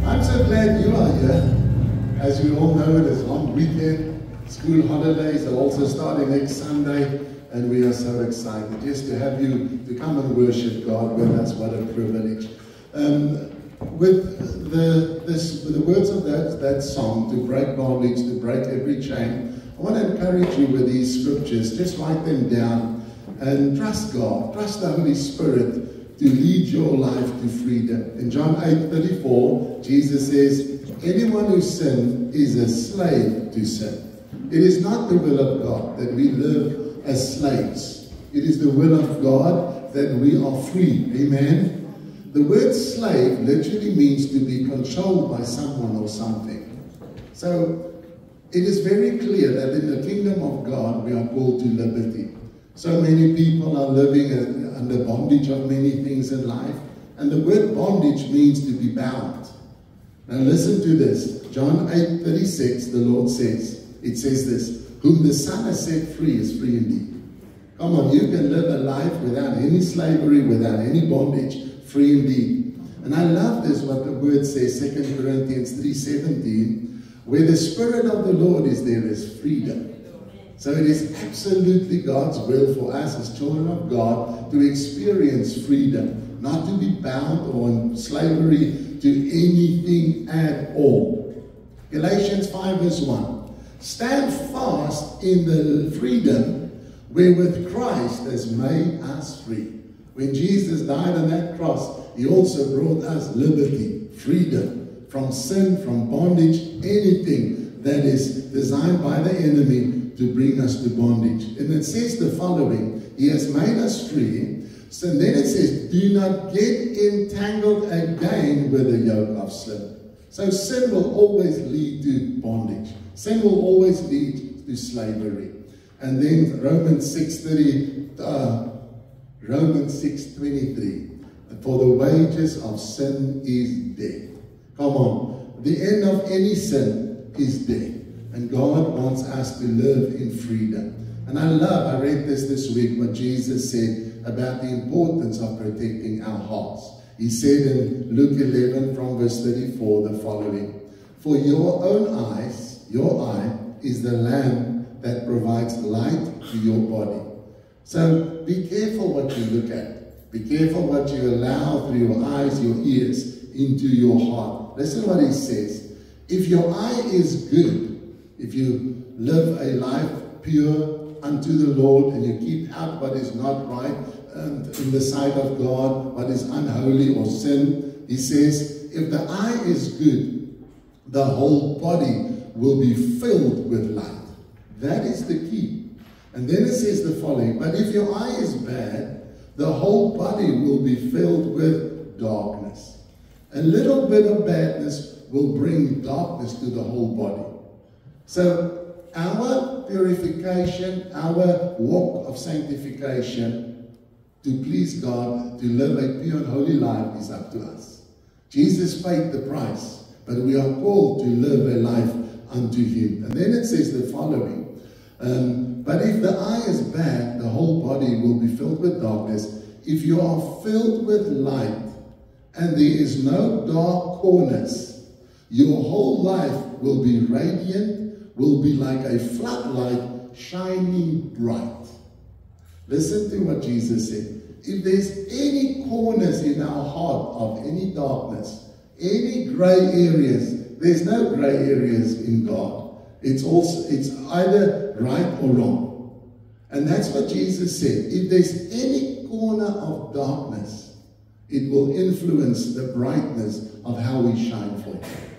I'm so glad you are here. As you all know, it is long weekend. School holidays are also starting next Sunday, and we are so excited just to have you to come and worship God with us. What a privilege. With the words of that song, to break bondage, to break every chain, I want to encourage you with these scriptures. Just write them down and trust God, trust the Holy Spirit to lead your life to freedom. In John 8:34, Jesus says, anyone who sins is a slave to sin. It is not the will of God that we live as slaves. It is the will of God that we are free. Amen. The word slave literally means to be controlled by someone or something. So it is very clear that in the kingdom of God we are called to liberty. So many people are living under bondage of many things in life. And the word bondage means to be bound. Now listen to this. John 8:36, the Lord says, it says this, whom the Son has set free is free indeed. Come on, you can live a life without any slavery, without any bondage, free indeed. And I love this, what the word says, 2 Corinthians 3:17, where the Spirit of the Lord is, there is freedom. So it is absolutely God's will for us as children of God to experience freedom, not to be bound or in slavery to anything at all. Galatians 5 verse 1. Stand fast in the freedom wherewith Christ has made us free. When Jesus died on that cross, he also brought us liberty, freedom from sin, from bondage, anything that is designed by the enemy to bring us to bondage. And it says the following, he has made us free. So then it says, do not get entangled again with the yoke of sin. So sin will always lead to bondage. Sin will always lead to slavery. And then Romans 6:23, for the wages of sin is death. Come on, the end of any sin is death. And God wants us to live in freedom. And I read this week, what Jesus said about the importance of protecting our hearts. He said in Luke 11 from verse 34 the following, for your own eyes, your eye is the lamp that provides light to your body. So be careful what you look at. Be careful what you allow through your eyes, your ears, into your heart. Listen what he says. If your eye is good, if you live a life pure unto the Lord and you keep out what is not right and in the sight of God, what is unholy or sin, he says, if the eye is good, the whole body will be filled with light. That is the key. And then it says the following, but if your eye is bad, the whole body will be filled with darkness. A little bit of badness will bring darkness to the whole body. So our purification, our walk of sanctification to please God, to live a pure and holy life is up to us. Jesus paid the price, but we are called to live a life unto him. And then it says the following, but if the eye is bad, the whole body will be filled with darkness. If you are filled with light and there is no dark corners, your whole life will be radiant, will be like a floodlight shining bright. Listen to what Jesus said. If there's any corners in our heart of any darkness, any gray areas, there's no gray areas in God. It's either right or wrong. And that's what Jesus said. If there's any corner of darkness, it will influence the brightness of how we shine for him.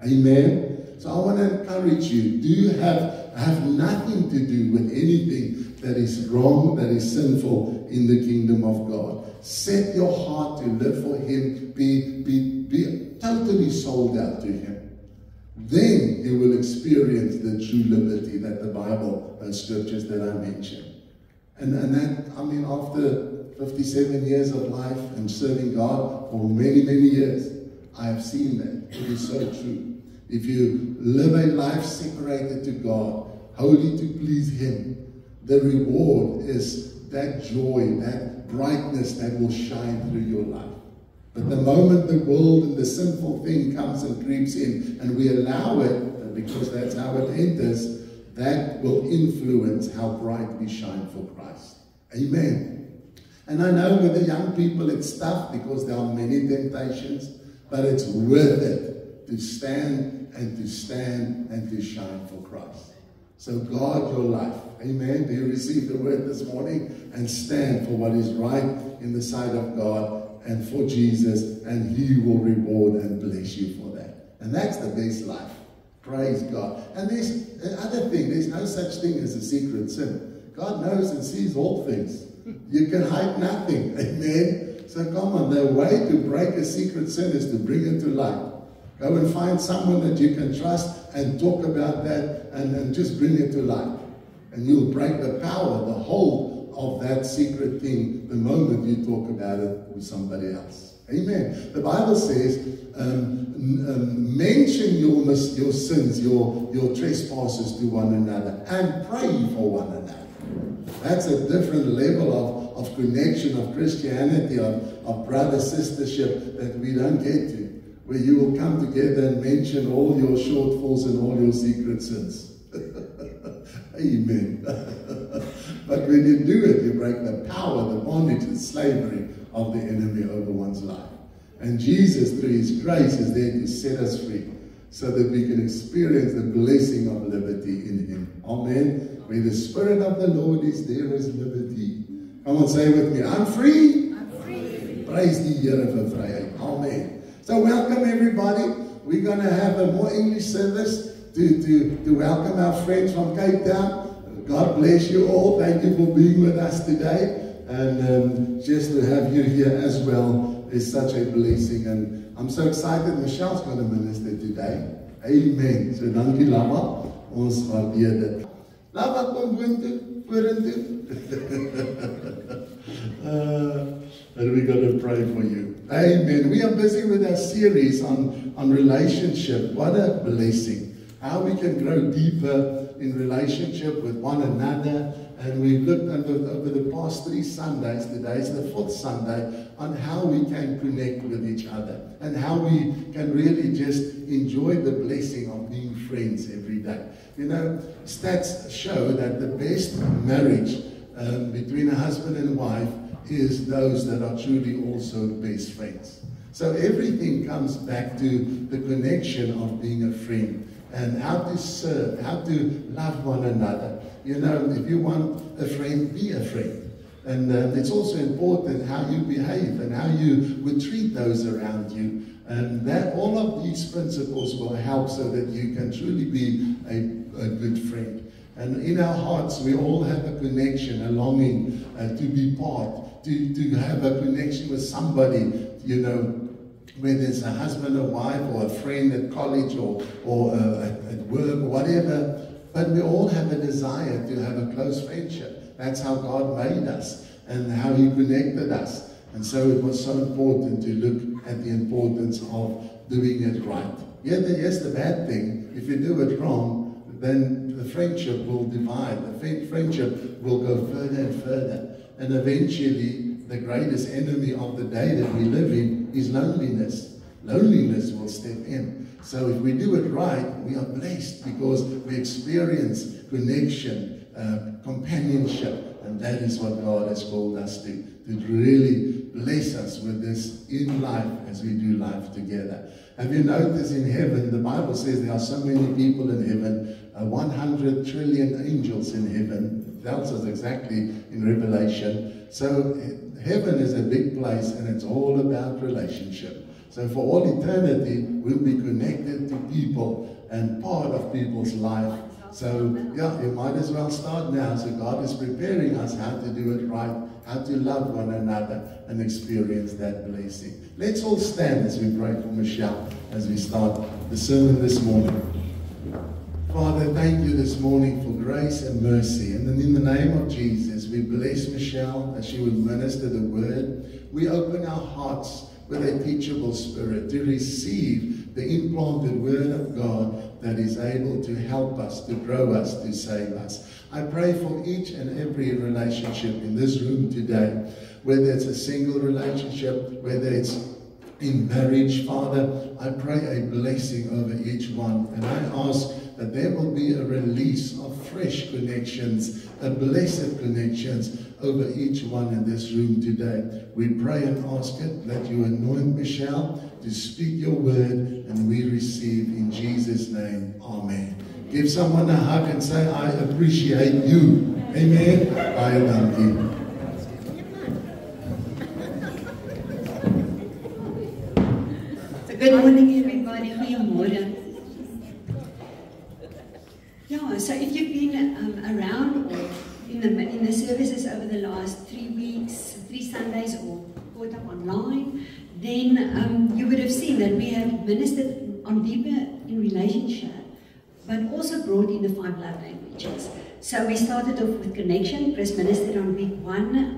Amen. So I want to encourage you, do you have nothing to do with anything that is wrong, that is sinful in the kingdom of God. Set your heart to live for him. Be totally sold out to him. Then you will experience the true liberty that the Bible and scriptures that I mentioned. And that, I mean, after 57 years of life and serving God for many, many years, I have seen that. It is so true. If you live a life separated to God, holy to please him, the reward is that joy, that brightness that will shine through your life. But the moment the world and the sinful thing comes and creeps in, and we allow it, because that's how it enters, that will influence how bright we shine for Christ. Amen. And I know with the young people it's tough because there are many temptations, but it's worth it to stand and to stand and to shine for Christ. So guard your life. Amen. Do you receive the word this morning? And stand for what is right in the sight of God and for Jesus, and He will reward and bless you for that. And that's the best life. Praise God. And there's another thing. There's no such thing as a secret sin. God knows and sees all things. You can hide nothing. Amen. So come on. The way to break a secret sin is to bring it to light. Go and find someone that you can trust and talk about that and just bring it to light. And you'll break the power, the hold of that secret thing the moment you talk about it with somebody else. Amen. The Bible says, mention your sins, your trespasses to one another, and pray for one another. That's a different level of connection, of Christianity, of brother-sistership that we don't get to, where you will come together and mention all your shortfalls and all your secret sins. Amen. But when you do it, you break the power, the bondage, the slavery of the enemy over one's life. And Jesus, through His grace, is there to set us free so that we can experience the blessing of liberty in Him. Amen. Where the Spirit of the Lord is, there is liberty. Come on, say with me, I'm free. I'm free. Praise the Here for vryheid. Amen. So welcome everybody. We're going to have a more English service to welcome our friends from Cape Town. God bless you all. Thank you for being with us today. And just to have you here as well is such a blessing. And I'm so excited. Michelle's going to minister today. Amen. So dankie Lava. Ons waardeer dit. Lava kom vorentoe. And we're going to pray for you. Amen. We are busy with our series on relationship. What a blessing. How we can grow deeper in relationship with one another. And we've looked over the past 3 Sundays, today's the 4th Sunday, on how we can connect with each other. And how we can really just enjoy the blessing of being friends every day. You know, stats show that the best marriage between a husband and wife is those that are truly also best friends. So everything comes back to the connection of being a friend. And how to serve, how to love one another. You know, if you want a friend, be a friend. And it's also important how you behave and how you would treat those around you. And that all of these principles will help so that you can truly be a good friend. And in our hearts, we all have a connection, a longing to be part, to have a connection with somebody, you know, whether it's a husband or wife or a friend at college or at work or whatever. But we all have a desire to have a close friendship. That's how God made us and how He connected us. And so it was so important to look at the importance of doing it right. Yes, the bad thing, if you do it wrong, then the friendship will divide. The friendship will go further and further. And eventually, the greatest enemy of the day that we live in is loneliness. Loneliness will step in. So if we do it right, we are blessed because we experience connection, companionship, and that is what God has called us to really bless us with this in life as we do life together. Have you noticed in heaven, the Bible says there are so many people in heaven, 100 trillion angels in heaven. It tells us exactly in Revelation. So heaven is a big place and it's all about relationship. So for all eternity, we'll be connected to people and part of people's life. So yeah, you might as well start now. So God is preparing us how to do it right, how to love one another and experience that blessing. Let's all stand as we pray for Michelle as we start the sermon this morning. Father, thank you this morning for grace and mercy. And then in the name of Jesus, we bless Michelle as she would minister the word. We open our hearts with a teachable spirit to receive the implanted word of God that is able to help us, to grow us, to save us. I pray for each and every relationship in this room today, whether it's a single relationship, whether it's in marriage, Father, I pray a blessing over each one. And I ask that there will be a release of fresh connections, a blessed connections over each one in this room today. We pray and ask it that you anoint Michelle to speak your word, and we receive in Jesus' name. Amen. Give someone a hug and say, I appreciate you. Amen. Baie dankie. Good morning, everybody. Goeiemorgen. Yeah, so if you've been around or in the services over the last 3 weeks, 3 Sundays, or caught up online, then you would have seen that we have ministered on deeper in relationship, but also brought in the 5 love languages. So we started off with connection. Chris ministered on week 1.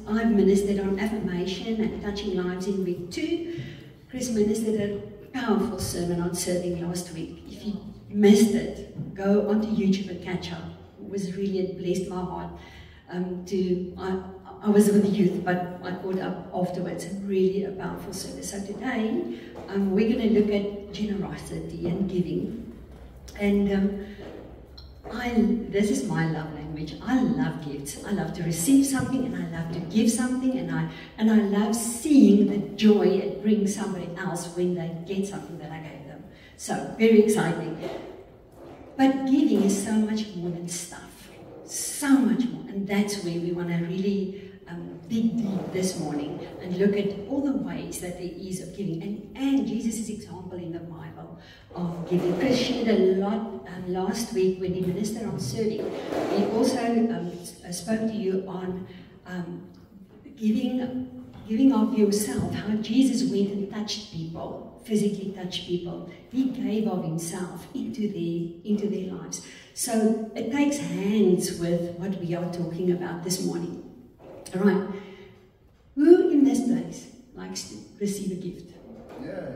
I've ministered on affirmation and touching lives in week 2. Chris ministered a powerful sermon on serving last week. If you missed it, go onto YouTube and catch up. It was really, it blessed my heart. I was with the youth, but I caught up afterwards. Really a powerful service. So today, we're going to look at generosity and giving. And this is my love language. I love gifts. I love to receive something, and I love to give something, and I love seeing the joy it brings somebody else when they get something that I gave them. So very exciting. But giving is so much more than stuff. So much more, and that's where we want to really dig deep this morning and look at all the ways that there is of giving, and Jesus' example in the Bible of giving. Chris shared a lot last week when he ministered on serving. He also spoke to you on giving of yourself, how Jesus went and touched people, physically touched people. He gave of himself into their lives. So it takes hands with what we are talking about this morning. All right, who in this place likes to receive a gift? Yeah.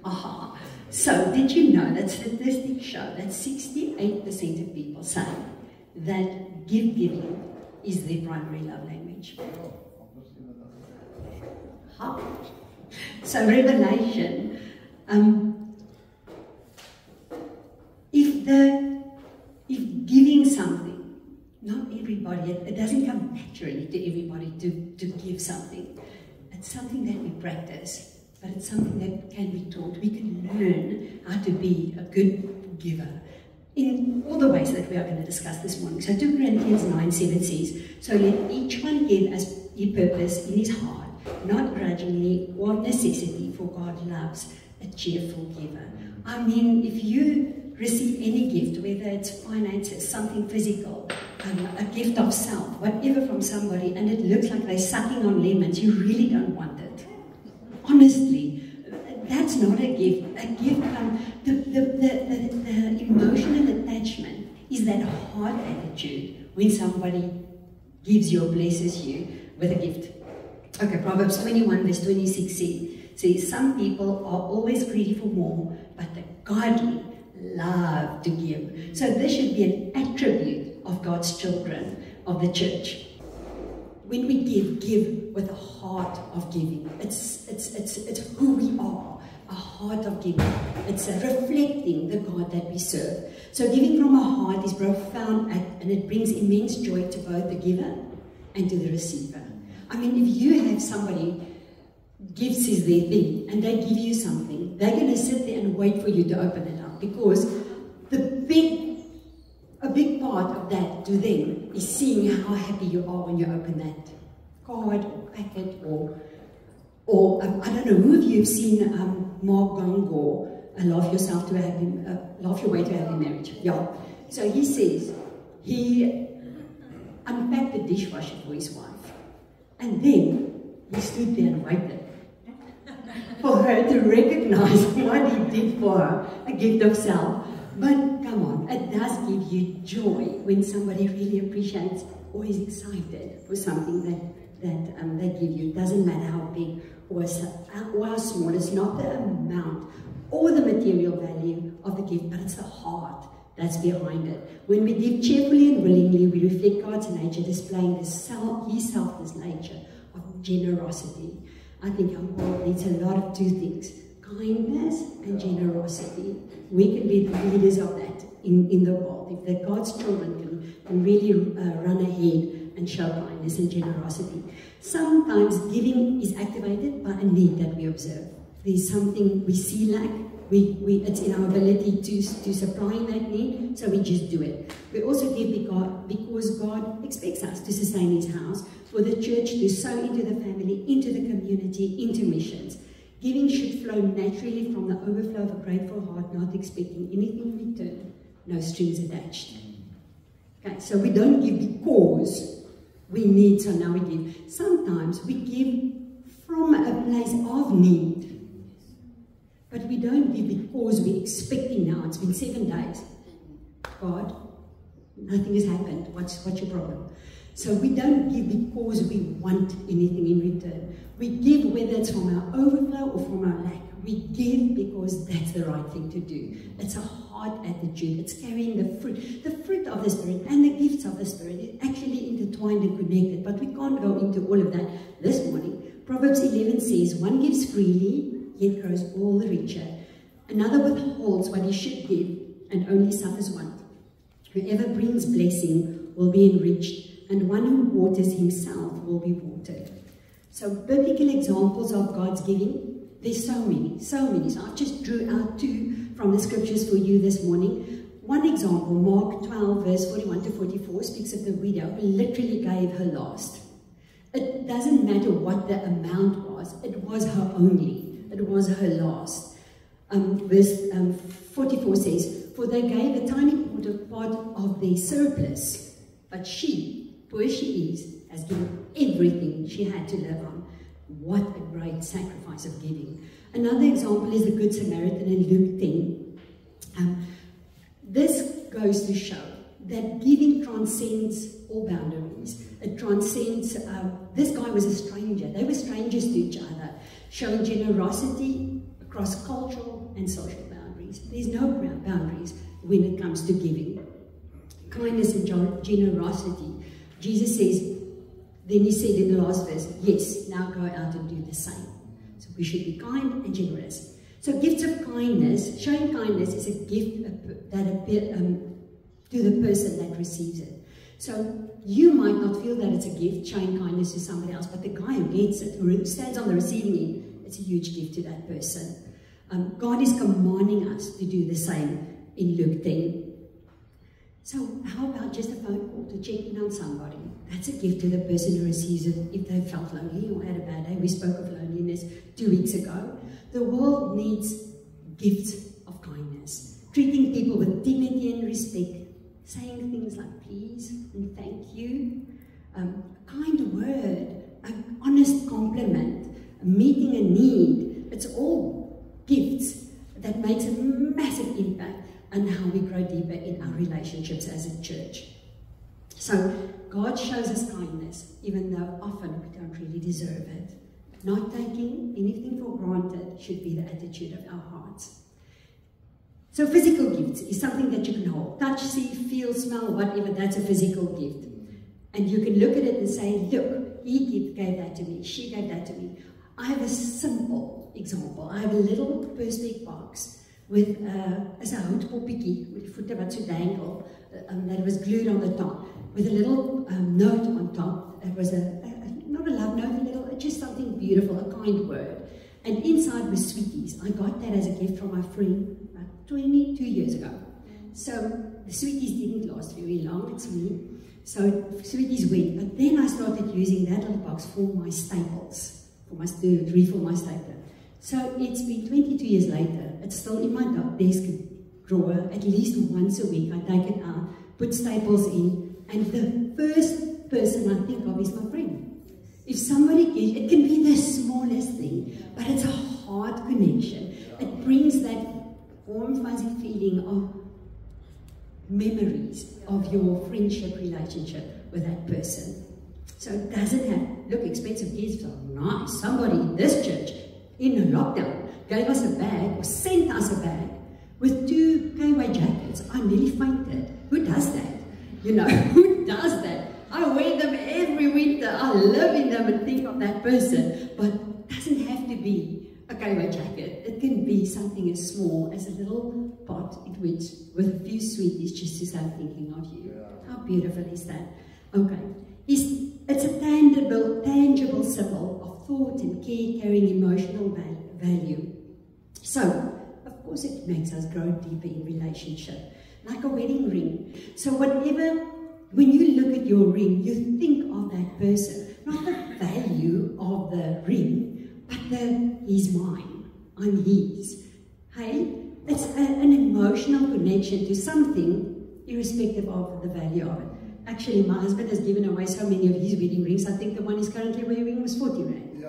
Aha. So did you know that statistics show that 68% of people say that giving is their primary love language? Aha. So Revelation, if giving something, not everybody, it doesn't come naturally to everybody to give something. It's something that we practice, but it's something that can be taught. We can learn how to be a good giver in all the ways that we are going to discuss this morning. So 2 Corinthians 9:7 says, so let each one give as he purpose in his heart, not grudgingly or necessity, for God loves a cheerful giver. I mean, if you receive any gift, whether it's finances, something physical, a gift of self, whatever from somebody, and it looks like they're sucking on lemons, you really don't want it. Honestly, that's not a gift. A gift comes, the emotional attachment is that heart attitude when somebody gives you or blesses you with a gift. Okay, Proverbs 21 verse 26 says, some people are always greedy for more, but the godly love to give. So this should be an attribute of God's children, of the church. When we give with a heart of giving. It's who we are, a heart of giving. It's reflecting the God that we serve. So giving from a heart is profound, and it brings immense joy to both the giver and to the receiver. I mean, if you have somebody, gifts is their thing, and they give you something, they're going to sit there and wait for you to open it up, because a big part of that to them is seeing how happy you are when you open that card or packet, or I don't know, who of you have seen Mark Gongor, Love Your Way to Happy Marriage? Yeah. So he says he unpacked the dishwasher for his wife, and then he stood there and waited for her to recognize what he did for her, a gift of self. But come on, it does give you joy when somebody really appreciates or is excited for something that they give you. It doesn't matter how big or how small. It's not the amount or the material value of the gift, but it's the heart that's behind it. When we give cheerfully and willingly, we reflect God's nature, displaying his selfless nature of generosity. I think our world needs a lot of two things: kindness and generosity. We can be the leaders of that in the world. If God's children can really run ahead and show kindness and generosity. Sometimes giving is activated by a need that we observe. There's something we see lack. It's in our ability to supply that need, so we just do it. We also give because God expects us to sustain His house, for the church to sow into the family, into the community, into missions. Giving should flow naturally from the overflow of a grateful heart, not expecting anything in return, no strings attached. Okay, so we don't give because we need, so now we give. Sometimes we give from a place of need. But we don't give because we're expecting now. It's been 7 days. God, nothing has happened. What's your problem? So we don't give because we want anything in return. We give whether it's from our overflow or from our lack. We give because that's the right thing to do. It's a heart attitude. It's carrying the fruit of the Spirit and the gifts of the Spirit. It's actually intertwined and connected. But we can't go into all of that this morning. Proverbs 11 says, one gives freely, yet grows all the richer. Another withholds what he should give and only suffers want. Whoever brings blessing will be enriched, and one who waters himself will be watered. So biblical examples of God's giving, there's so many. So I've just drew out 2 from the scriptures for you this morning. One example, Mark 12, verse 41 to 44, speaks of the widow who literally gave her last. It doesn't matter what the amount was, it was her only. It was her last. Verse 44 says, for they gave a tiny part of their surplus, but she, poor she is, has given everything she had to live on. What a great sacrifice of giving. Another example is the Good Samaritan in Luke 10. This goes to show that giving transcends all boundaries. It transcends, this guy was a stranger. They were strangers to each other, showing generosity across cultural and social boundaries. There's no boundaries when it comes to giving. Kindness and generosity. Jesus says, then he said in the last verse, yes, now go out and do the same. So we should be kind and generous. So gifts of kindness, showing kindness is a gift to the person that receives it. So you might not feel that it's a gift, showing kindness to somebody else, but the guy who gets it, who stands on the receiving end, it's a huge gift to that person. God is commanding us to do the same in Luke 10. So how about just a phone call to check in on somebody? That's a gift to the person who receives it if they felt lonely or had a bad day. We spoke of loneliness 2 weeks ago. The world needs gifts of kindness, treating people with dignity and respect, saying things like please and thank you, a kind word, an honest compliment, meeting a need. It's all gifts that makes a massive impact on how we grow deeper in our relationships as a church. So God shows us kindness, even though often we don't really deserve it. Not taking anything for granted should be the attitude of our hearts. So physical gifts is something that you can hold. Touch, see, feel, smell, whatever, that's a physical gift. And you can look at it and say, look, he gave that to me, she gave that to me. I have a simple example. I have a little Perspex box with as a houtpoppietjie with voete wat so dangle that was glued on the top with a little note on top. It was not a love note, just something beautiful, a kind word. And inside was sweeties. I got that as a gift from my friend about 22 years ago. So the sweeties didn't last very long, it's me. So sweeties went, but then I started using that little box for my staples, to refill my stapler. So it's been 22 years later, it's still in my desk drawer. At least once a week I take it out, put staples in, and the first person I think of is my friend. If somebody gives, it can be the smallest thing, but it's a heart connection. It brings that warm, fuzzy feeling of memories of your friendship relationship with that person. So it doesn't have, look, expensive gifts are nice. Somebody in this church, in a lockdown, gave us a bag, or sent us a bag, with 2 KY jackets. I nearly fainted. Who does that? You know, who does that? I wear them every winter. I live in them and think of that person. But it doesn't have to be a KW jacket. It can be something as small as a little pot in which, with a few sweeties, just to start thinking of you. How beautiful is that? Okay. It's a tangible symbol of thought and care, carrying emotional value. So, of course, it makes us grow deeper in relationship, like a wedding ring. So when you look at your ring, you think of that person, not the value of the ring, but he's mine, I'm his. Hey, it's an emotional connection to something, irrespective of the value of it. Actually, my husband has given away so many of his wedding rings. I think the one he's currently wearing was 40 rand. Yeah.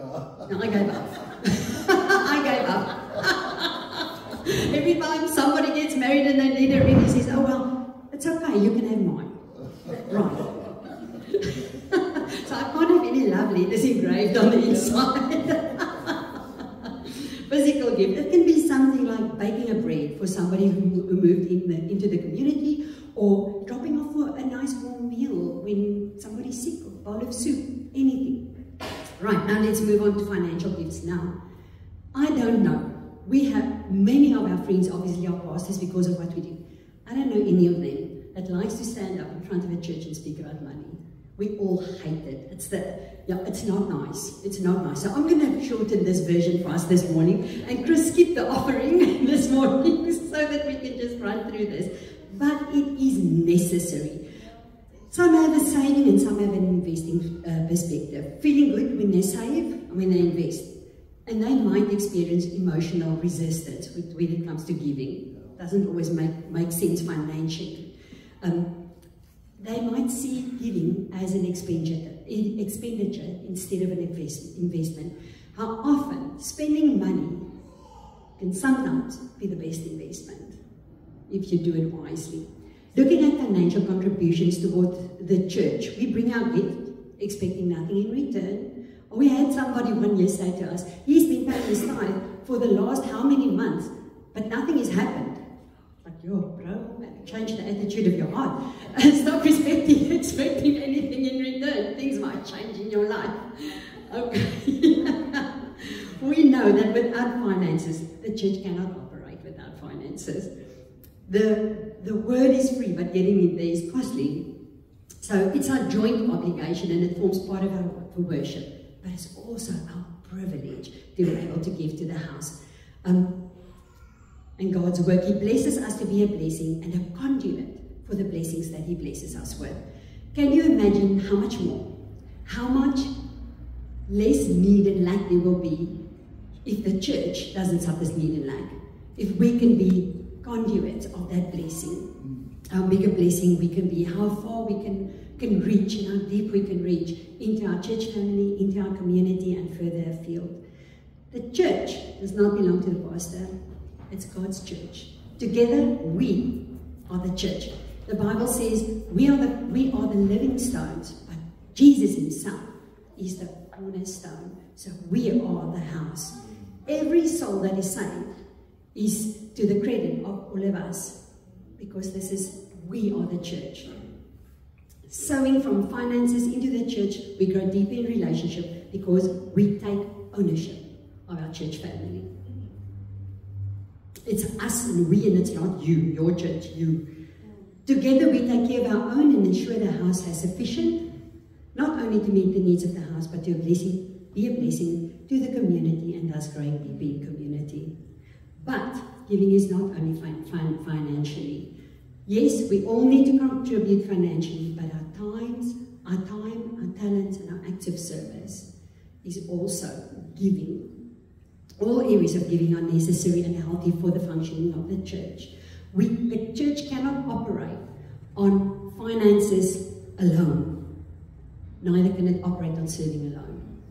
No, I gave up. I gave up. Every time somebody gets married and they need a ring, he says, oh, well, it's okay, you can have mine. Right. So I can't have any loveliness engraved on the inside. Physical gift. It can be something like baking a bread for somebody who moved into the community, or dropping off for a nice warm meal when somebody's sick, or a bowl of soup, anything. Right, now let's move on to financial gifts now. I don't know. We have many of our friends obviously are pastors because of what we do. I don't know any of them that likes to stand up in front of a church and speak about money. We all hate it. It's not nice. It's not nice. So I'm going to shorten this version for us this morning, and Chris skipped the offering this morning so that we can just run through this. But it is necessary. Some have a saving and some have an investing perspective. Feeling good when they save and when they invest. And they might experience emotional resistance when it comes to giving. It doesn't always make sense financially. They might see giving as an expenditure instead of an investment. How often spending money can sometimes be the best investment if you do it wisely. Looking at financial contributions toward the church, we bring our gift expecting nothing in return. We had somebody one year say to us, he's been paying his tithe for the last how many months, but nothing has happened. Like, yo, bro, change the attitude of your heart. Stop expecting anything in return. Things might change in your life. Okay. We know that without finances, the church cannot operate without finances. The word is free, but getting it there is costly. So it's our joint obligation, and it forms part of our worship. But it's also our privilege to be able to give to the house. And God's work, He blesses us to be a blessing and a conduit for the blessings that He blesses us with. Can you imagine how much more, how much less need and lack there will be if the church doesn't suffer need and lack? If we can be conduits of that blessing, how big a blessing we can be, how far we can reach and how deep we can reach into our church family, into our community, and further afield. The church does not belong to the pastor. It's God's church. Together, we are the church. The Bible says we are the living stones, but Jesus Himself is the cornerstone. So we are the house. Every soul that is saved is to the credit of all of us, because we are the church. Sowing from finances into the church, we grow deeper in relationship because we take ownership of our church family. It's us and we, and it's not you, your church, you. Together we take care of our own and ensure the house has sufficient, not only to meet the needs of the house, but to be a blessing to the community, and thus growing deeper in community. But giving is not only financially. Yes, we all need to contribute financially, but our time, our talents, and our active service is also giving. All areas of giving are necessary and healthy for the functioning of the church. The church cannot operate on finances alone. Neither can it operate on serving alone.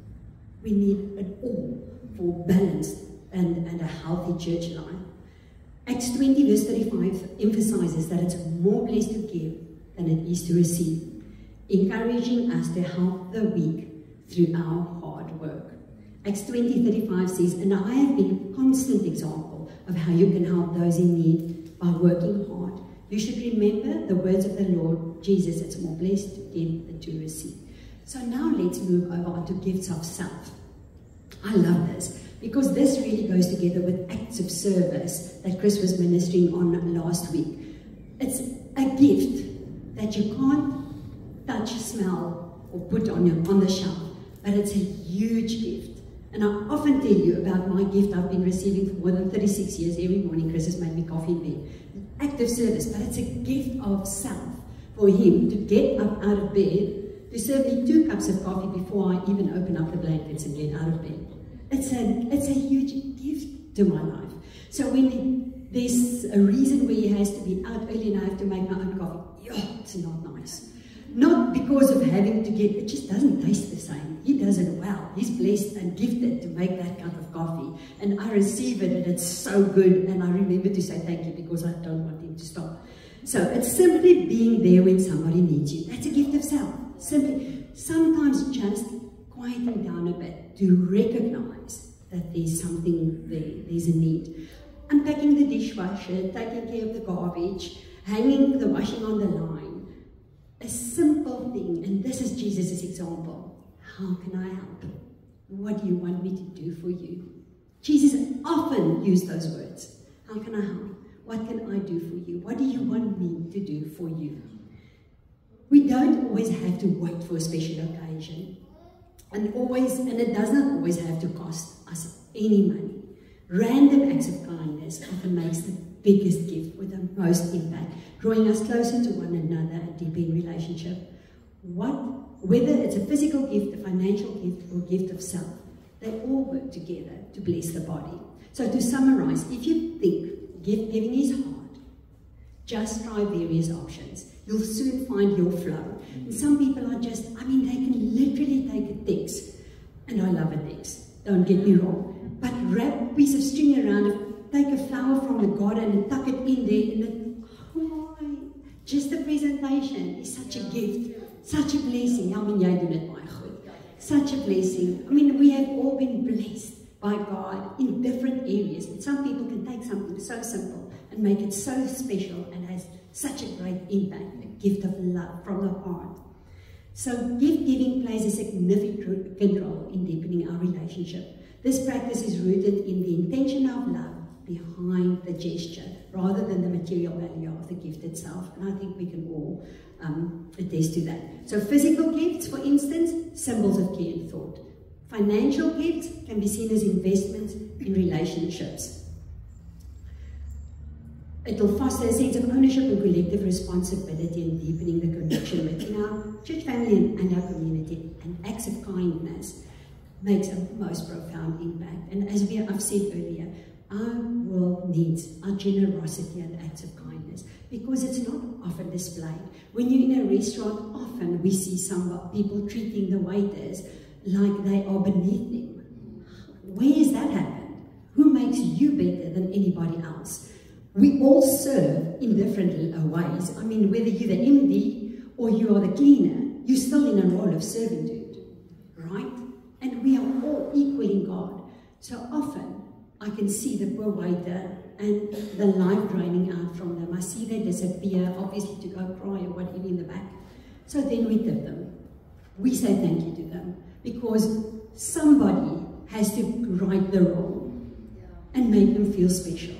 We need it all for balanced and a healthy church life. Acts 20 verse 35 emphasizes that it's more blessed to give than it is to receive, encouraging us to help the weak through our hard work. Acts 20:35 says, and I have been a constant example of how you can help those in need by working hard. You should remember the words of the Lord Jesus, it's more blessed to give than to receive. So now let's move over onto gifts of self. I love this because this really goes together with acts of service that Chris was ministering on last week. It's a gift that you can't touch, smell, or put on the shelf, but it's a huge gift. And I often tell you about my gift I've been receiving for more than 36 years. Every morning Chris has made me coffee in bed. Act of service, but it's a gift of self for him to get up out of bed, to serve me 2 cups of coffee before I even open up the blankets and get out of bed. It's a huge gift to my life. So when there's a reason where he has to be out early and I have to make my own coffee, it's not nice. Not because of having to get, it just doesn't taste the same. He does it well. He's blessed and gifted to make that cup of coffee. And I receive it and it's so good. And I remember to say thank you because I don't want him to stop. So it's simply being there when somebody needs you. That's a gift of self. Simply, sometimes just quieting down a bit to recognize that there's something there, there's a need. Unpacking the dishwasher, taking care of the garbage, hanging the washing on the line. A simple thing, and this is Jesus' example. How can I help? What do you want me to do for you? Jesus often used those words. How can I help? What can I do for you? What do you want me to do for you? We don't always have to wait for a special occasion. And it does not always have to cost us any money. Random acts of kindness often makes the biggest gift with the most impact, drawing us closer to one another and deepening relationship. Whether it's a physical gift, a financial gift, or a gift of self, they all work together to bless the body. So to summarize, if you think giving is hard, just try various options. You'll soon find your flow. And some people are just, they can literally take a text, and I love a text, don't get me wrong, but wrap a piece of string around it, take a flower from the garden and tuck it in there, and just the presentation is such a gift, such a blessing. Jy doen dit baie goed. Such a blessing. We have all been blessed by God in different areas. And some people can take something so simple and make it so special and has such a great impact, a gift of love from the heart. So gift giving plays a significant role in deepening our relationship. This practice is rooted in the intention of love behind the gesture, rather than the material value of the gift itself. And I think we can all attest to that. So physical gifts, for instance, symbols of care and thought. Financial gifts can be seen as investments in relationships. It will foster a sense of ownership and collective responsibility and deepening the connection within our church family and our community. And acts of kindness makes a most profound impact. And as I've said earlier, our world needs our generosity and acts of kindness because it's not often displayed. When you're in a restaurant, often we see some people treating the waiters like they are beneath them. Where has that happened? Who makes you better than anybody else? We all serve in different ways. Whether you're the MD or you are the cleaner, you're still in a role of servitude, right? And we are all equal in God. So often, I can see the poor waiter and the life draining out from them. I see they disappear, obviously to go cry or whatever in the back. So then we tip them. We say thank you to them because somebody has to right the wrong and make them feel special.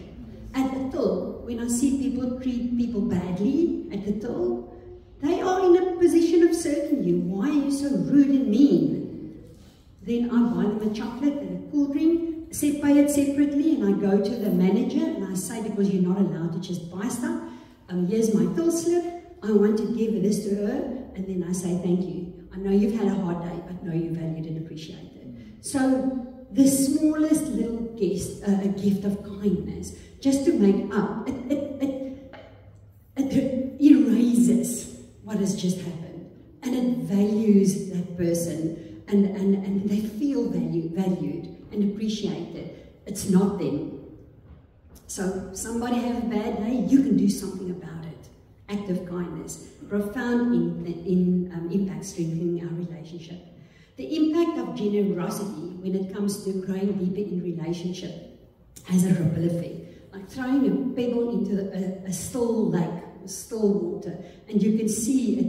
At the till, when I see people treat people badly at the till, they are in a position of serving you. Why are you so rude and mean? Then I buy them a chocolate and a cool drink, pay it separately, and I go to the manager and I say, because you're not allowed to just buy stuff, here's my till slip, I want to give this to her, and then I say thank you. I know you've had a hard day, but know you valued and appreciated. So the smallest little gift of kindness, just to make up, it erases what has just happened, and it values that person, and they feel valued and appreciated. It's not them. So somebody have a bad day, you can do something about it. Act of kindness, profound impact strengthening our relationship. The impact of generosity when it comes to growing deeper in relationship has a ripple effect. Like throwing a pebble into a still lake, still water, and you can see it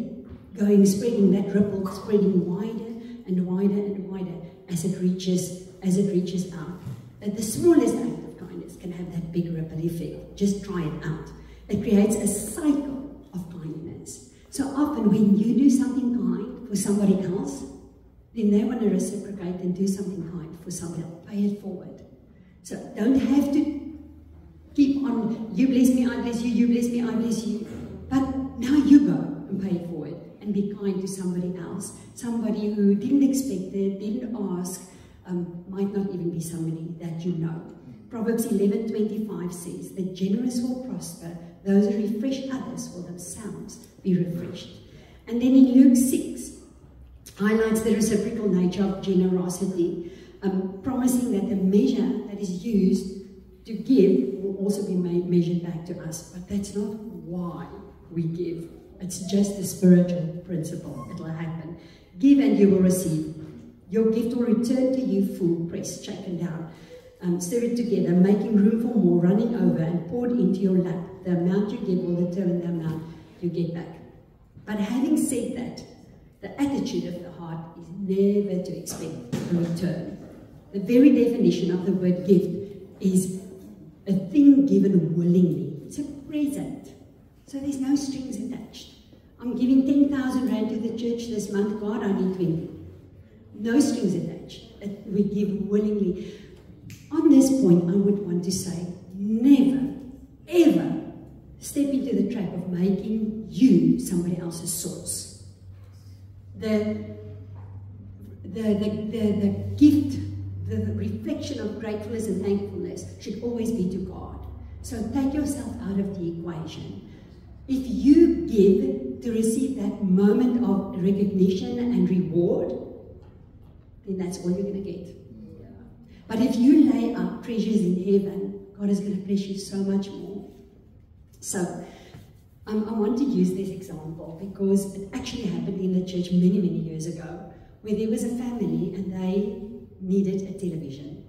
spreading, that ripple spreading wider and wider and wider as it reaches as it reaches out. The smallest act of kindness can have that big ripple effect. Just try it out. It creates a cycle of kindness. So often when you do something kind for somebody else, then they want to reciprocate and do something kind for somebody else. Pay it forward. So don't have to keep on, you bless me, I bless you, you bless me, I bless you. But now you go and pay it forward and be kind to somebody else. Somebody who didn't expect it, didn't ask, might not even be somebody that you know. Proverbs 11:25 says, the generous will prosper, those who refresh others will themselves be refreshed. And then in Luke 6, highlights the reciprocal nature of generosity, promising that the measure that is used to give will also be measured back to us. But that's not why we give. It's just a spiritual principle. It will happen. Give and you will receive. Your gift will return to you full, pressed, shaken down. Stir it together, making room for more, running over and poured into your lap. The amount you give will determine the amount you get back. But having said that, the attitude of the heart is never to expect a return. The very definition of the word gift is a thing given willingly. It's a present. So there's no strings attached. I'm giving 10,000 Rand to the church this month. God, I need 20. No strings attached. We give willingly. On this point, I would want to say, never, ever step into the trap of making you somebody else's source. The gift, the reflection of gratefulness and thankfulness should always be to God. So take yourself out of the equation. If you give to receive that moment of recognition and reward, then that's all you're going to get. But if you lay up treasures in heaven, God is going to bless you so much more. So, I want to use this example because it actually happened in the church many, many years ago, where there was a family and they needed a television.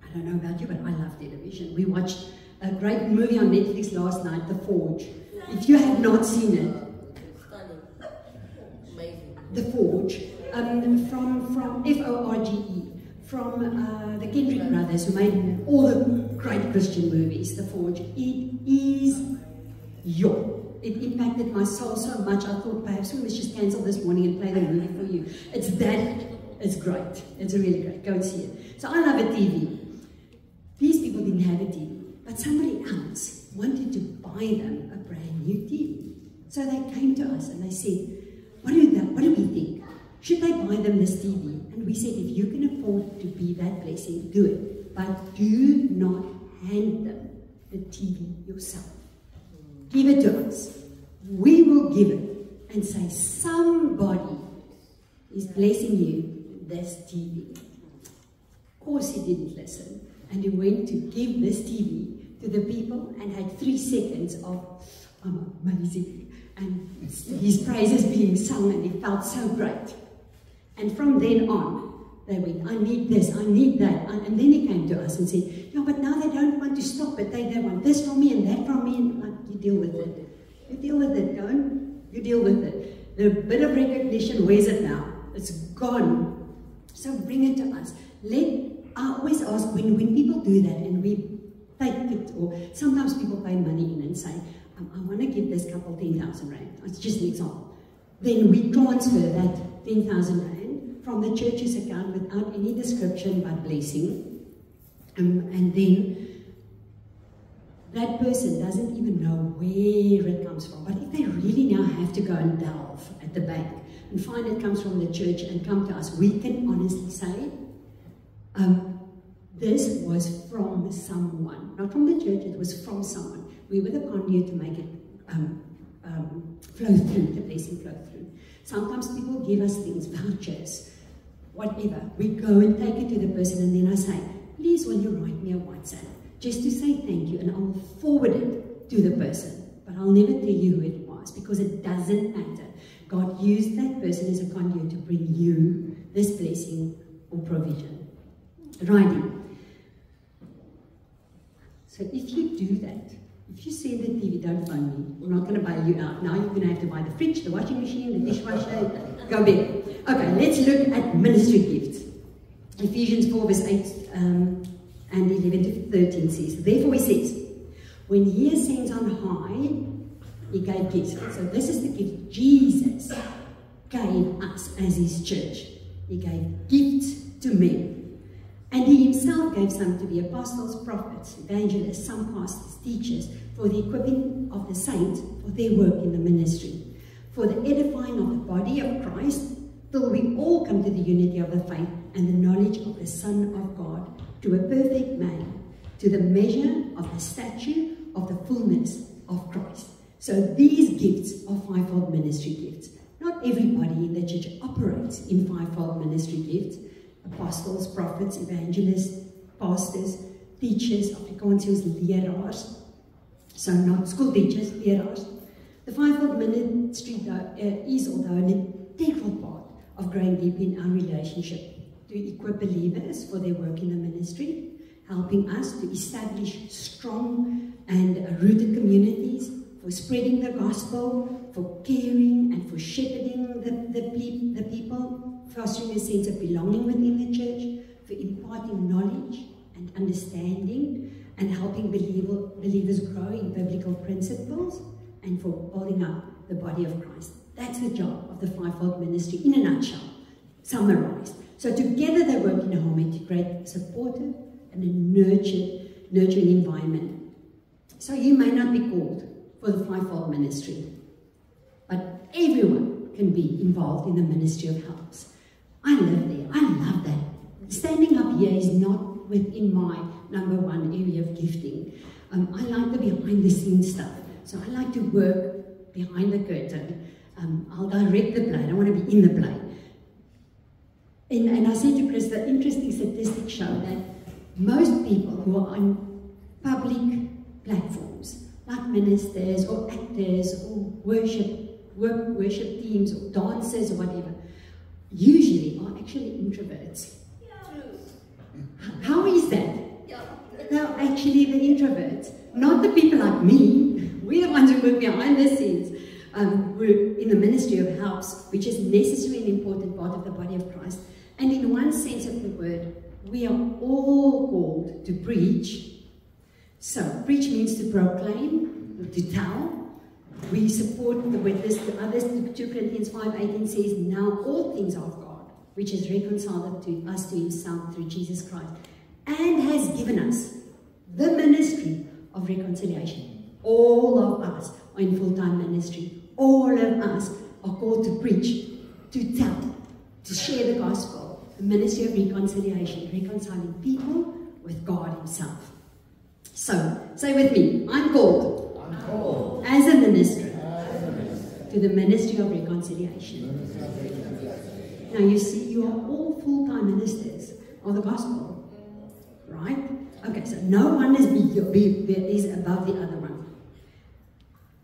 I don't know about you, but I love television. We watched a great movie on Netflix last night, The Forge. If you have not seen it, The Forge, from F-O-R-G-E, from the Kendrick brothers, who made all the great Christian movies, The Forge. It is it impacted my soul so much, I thought perhaps we must just cancel this morning and play the movie for you. It's great. It's really great. Go and see it. So I love a TV. These people didn't have a TV, but somebody else wanted to buy them a brand new TV. So they came to us and they said, what do we think? Should they buy them this TV? And we said, if you can afford to be that blessing, do it. But do not hand them the TV yourself. Give it to us. We will give it and say, somebody is blessing you this TV. Of course he didn't listen. And he went to give this TV to the people and had 3 seconds of amazing. And his praises being sung, and he felt so great. And from then on, they went, I need this, I need that. And then he came to us and said, yeah, but now they don't want to stop it. They want this from me and that from me. And like, you deal with it. You deal with it, don't you? Deal with it. The bit of recognition, where's it now? It's gone. So bring it to us. I always ask, when people do that and we take it, or sometimes people pay money in and say, I want to give this couple 10,000 Rand. It's just an example. Then we transfer that 10,000 Rand from the church's account without any description but blessing. And then that person doesn't even know where it comes from. But if they really now have to go and delve at the bank and find it comes from the church and come to us, we can honestly say, this was from someone. Not from the church, it was from someone. We were the conduit to make it flow through, the blessing flow through. Sometimes people give us things, vouchers, whatever. We go and take it to the person, and then I say, please will you write me a WhatsApp just to say thank you, and I'll forward it to the person. But I'll never tell you who it was, because it doesn't matter. God used that person as a conduit to bring you this blessing or provision. Righty. So if you do that, if you say the TV, don't phone me, we're not going to bail you out. Now you're going to have to buy the fridge, the washing machine, the dishwasher, go big. Okay, let's look at ministry gifts. Ephesians 4 verse 8 and 11 to 13 says, therefore he says, when he ascends on high, he gave gifts. So this is the gift Jesus gave us as his church. He gave gifts to men. And he himself gave some to be apostles, prophets, evangelists, some pastors, teachers, for the equipping of the saints for their work in the ministry, for the edifying of the body of Christ, till we all come to the unity of the faith and the knowledge of the Son of God, to a perfect man, to the measure of the stature of the fullness of Christ. So these gifts are fivefold ministry gifts. Not everybody in the church operates in fivefold ministry gifts. Apostles, prophets, evangelists, pastors, teachers, Afrikaans leraars. So not school teachers, leraars. The fivefold ministry is, although an integral part of growing deep in our relationship, to equip believers for their work in the ministry, helping us to establish strong and rooted communities, for spreading the gospel, for caring and for shepherding the people, fostering a sense of belonging within the church, for imparting knowledge and understanding, and helping believers grow in biblical principles, and for building up the body of Christ. That's the job of the fivefold ministry in a nutshell, summarized. So together they work in a harmony to create a supportive and a nurturing environment. So you may not be called for the fivefold ministry, but everyone can be involved in the ministry of helps. I live there. I love that. Standing up here is not within my number one area of gifting. I like the behind the scenes stuff. So I like to work behind the curtain. I'll direct the play. I don't want to be in the play. And I said to Chris, the interesting statistics show that most people who are on public platforms, like ministers or actors or worship teams or dancers or whatever, usually are actually introverts. How is that? They're actually the introverts, not the people like me. We're the ones who work behind the scenes. We're in the ministry of helps, which is necessary and important part of the body of Christ. And in one sense of the word, we are all called to preach. So, preach means to proclaim, to tell. We support the witness to others. 2 Corinthians 5:18 says, now all things are of God, which has reconciled to us to himself through Jesus Christ, and has given us the ministry of reconciliation. All of us are in full-time ministry. All of us are called to preach, to tell, to share the gospel, the ministry of reconciliation, reconciling people with God himself. So, say with me, I'm called as a minister to the ministry of reconciliation. Now you see, you are all full-time ministers of the gospel, right? Okay, so no one is above the other one.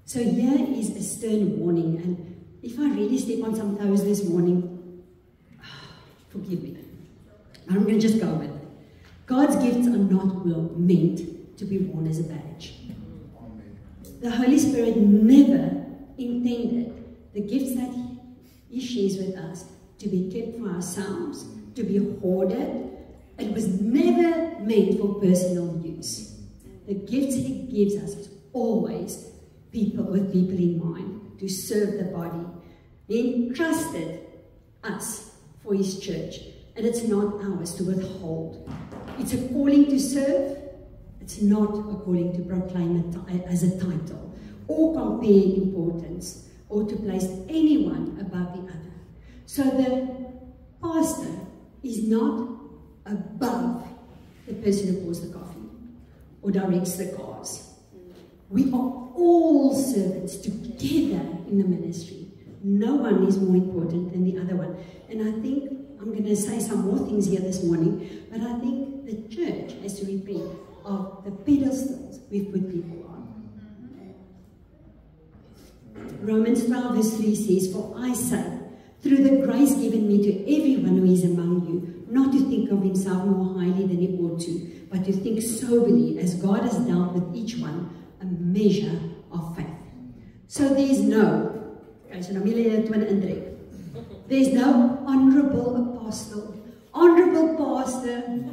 So here is a stern warning, and if I really step on some toes this morning, forgive me. I'm going to just go with it. God's gifts are not meant to be worn as a badge. The Holy Spirit never intended the gifts that he shares with us to be kept for ourselves, to be hoarded. It was never meant for personal use. The gifts he gives us is always with people in mind, to serve the body. He entrusted us for his church, and it's not ours to withhold. It's a calling to serve. It's not a calling to proclaim it as a title, or compare importance, or to place anyone above the other. So the pastor is not above the person who pours the coffee or directs the cars. We are all servants together in the ministry. No one is more important than the other one. And I think, I'm going to say some more things here this morning, but I think the church has to repent of the pedestals we've put people on. Romans 12 verse 3 says, for I say, through the grace given me to everyone who is among you, not to think of himself more highly than he ought to, but to think soberly, as God has dealt with each one a measure of faith. So there's no honorable apostle Honorable pastor.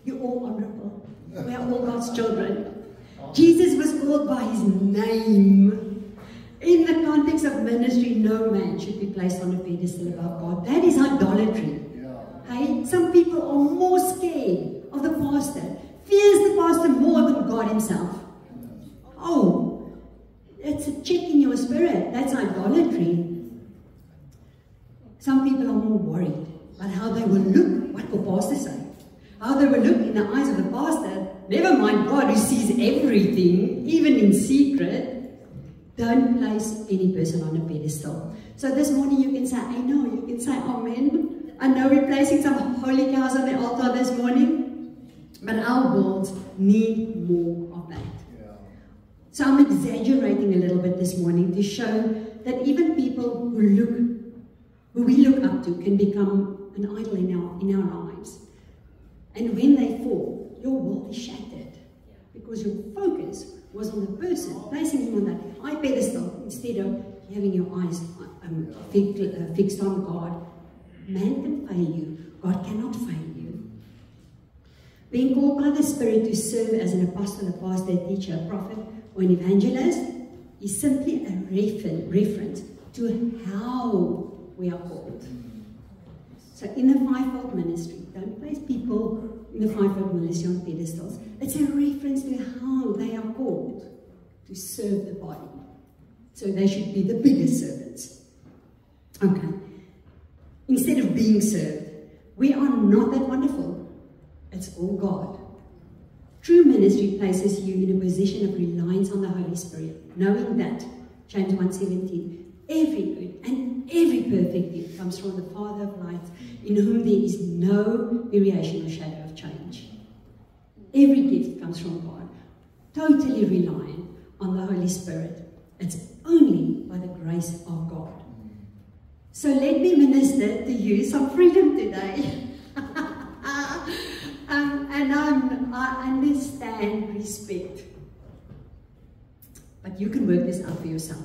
You're all honorable. We are all God's children. Jesus was called by his name. In the context of ministry, no man should be placed on a pedestal above God. That is idolatry. Hey, some people are more scared of the pastor, fears the pastor more than God himself. Oh, it's a check in your spirit. That's idolatry. Some people are more worried about how they will look. What will pastor say? How they will look in the eyes of the pastor. Never mind God who sees everything, even in secret. Don't place any person on a pedestal. So this morning you can say, I know. You can say, amen. I know we're placing some holy cows on the altar this morning. But our worlds need more of that. So I'm exaggerating a little bit this morning to show that even people who we look up to can become an idol in our lives. And when they fall, your world is shattered because your focus was on the person, placing him on that high pedestal instead of having your eyes fixed on God. Man can fail you, God cannot fail you. Being called by the Spirit to serve as an apostle, a pastor, a teacher, a prophet, or an evangelist is simply a reference to how we are called. So in the fivefold ministry, don't place people in the fivefold ministry on pedestals. It's a reference to how they are called to serve the body. So they should be the biggest servants. Okay. Instead of being served, we are not that wonderful. It's all God. True ministry places you in a position of reliance on the Holy Spirit, knowing that, James 1:17, every good and every perfect gift comes from the Father of lights, in whom there is no variation or shadow of change. Every gift comes from God, totally relying on the Holy Spirit. It's only by the grace of God. So let me minister to you some freedom today. And I understand respect. But you can work this out for yourself.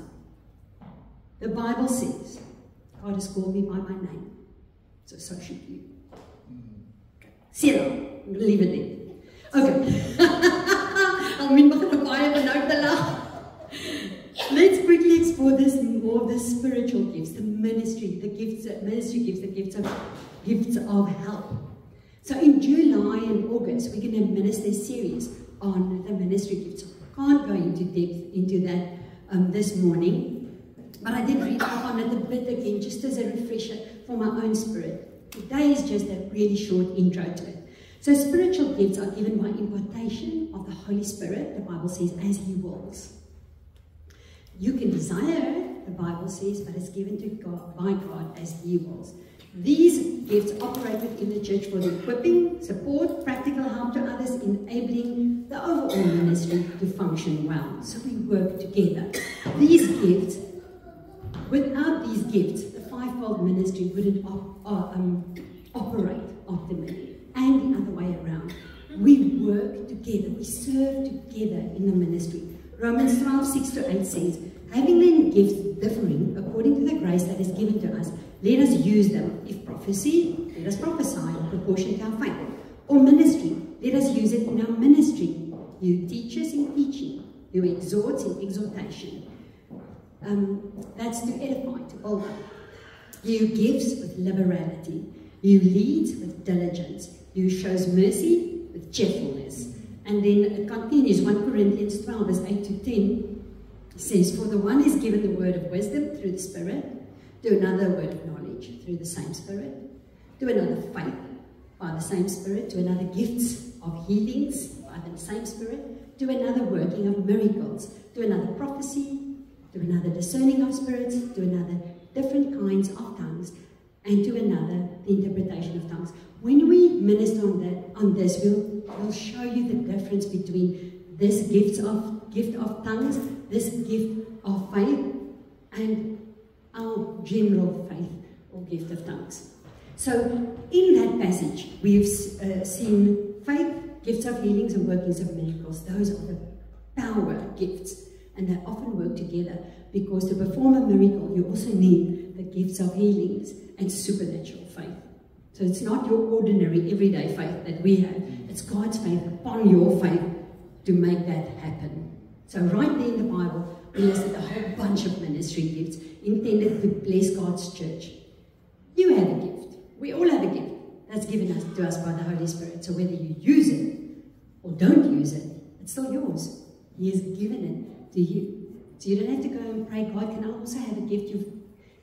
The Bible says, God has called me by my name. So should you. Okay. Settle. I'm going to leave it there. Okay. Let's quickly explore this more of the spiritual gifts, the ministry, the gifts of help. So in July and August, we're going to minister a series on the ministry gifts. I can't go into depth into that this morning, but I did read up on it a bit again, just as a refresher for my own spirit. Today is just a really short intro to it. So spiritual gifts are given by impartation of the Holy Spirit, the Bible says, as He wills. You can desire, the Bible says, but it's given to God by God as He wills. These gifts operate within the church for the equipping, support, practical help to others, enabling the overall ministry to function well. So we work together. These gifts, without these gifts, the fivefold ministry wouldn't operate optimally, and the other way around. We work together, we serve together in the ministry. Romans 12:6-8 says, having then gifts differing according to the grace that is given to us, let us use them. If prophecy, let us prophesy in proportion to our faith. Or ministry, let us use it in our ministry. You teachers in teaching, you exhorts in exhortation. That's to edify, to build up. You gives with liberality. You leads with diligence. You shows mercy with cheerfulness. And then it continues, 1 Corinthians 12:8-10 says, for the one is given the word of wisdom through the Spirit, to another word of knowledge through the same Spirit, to another faith by the same Spirit, to another gifts of healings by the same Spirit, to another working of miracles, to another prophecy, to another discerning of spirits, to another different kinds of tongues, and to another the interpretation of tongues. When we minister on this, we'll show you the difference between this gift of tongues, this gift of faith, and our general faith or gift of tongues. So in that passage, we've seen faith, gifts of healings and workings of miracles. Those are the power gifts, and they often work together because to perform a miracle, you also need the gifts of healings and supernatural faith. So it's not your ordinary, everyday faith that we have. It's God's faith upon your faith to make that happen. So right there in the Bible, we listed a whole bunch of ministry gifts intended to bless God's church. You have a gift. We all have a gift that's given to us by the Holy Spirit. So whether you use it or don't use it, it's still yours. He has given it to you. So you don't have to go and pray, God, can I also have a gift